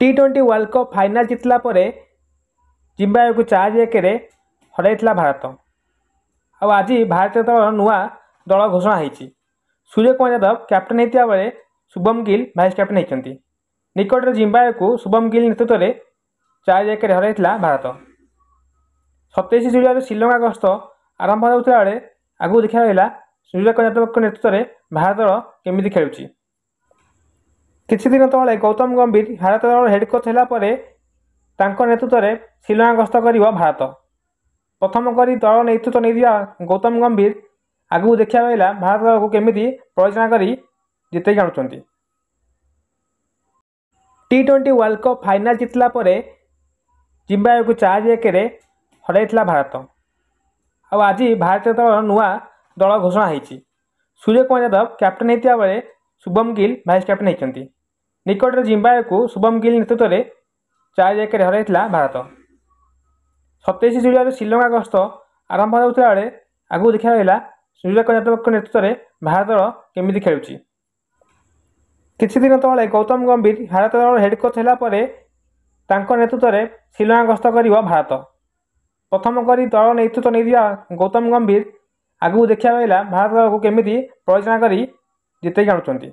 टी20 world cup final जितला परे Zimbabwe को 4-1 हराइला भारत। आज भारतीय दल नुआ दल घोषणा होती। सूर्यकुमार यादव कैप्टेन होता बेले शुभम गिल भाइस कैप्टेन होती। निकट में जिम्बाब्वे को शुभम गिल नेतृत्व में 4-1 हराइला भारत। 27 जुलाई श्रीलंका गस्त आरंभ होता बेले आगू देखा गला सूर्यकुमार यादव नेतृत्व में भारत दल केमी खेलुची। किछि दिन तले गौतम गंभीर भारत दल हेड कोच होगापर नेतृत्व में श्रीलंका गस्त कर भारत। प्रथम कर दल नेतृत्व नहीं गौतम गंभीर आगू देखा गला भारत दल को केमी परिचालना कर जितई आनुंट। टी20 वर्ल्ड कप फाइनाल जितला परे जिम्बाब्वे को 4-1 हराइला भारत। आज भारतीय दल नुआ दल घोषणा होती। सूर्यकुमार यादव कैप्टेन होता बेले शुभम गिल भाइस कैप्टेन होती। निकट में जिम्बाब्वे को शुभम गिल नेतृत्व में 4-1 हराइला भारत। 27 जुलाई श्रीलंका गस्त आरंभ होता बेले आगू देखा गला सूर्यकुमार यादव नेतृत्व में भारत दल केमी खेलुची। किछि दिन तले गौतम गंभीर भारत दल हेड कोच होगापर नेतृत्व में श्रीलंका गस्त कर भारत। प्रथम कर दल नेतृत्व नहीं गौतम गंभीर आगू देखा गला भारत दल को केमी परिचालना कर जितई आनुंट।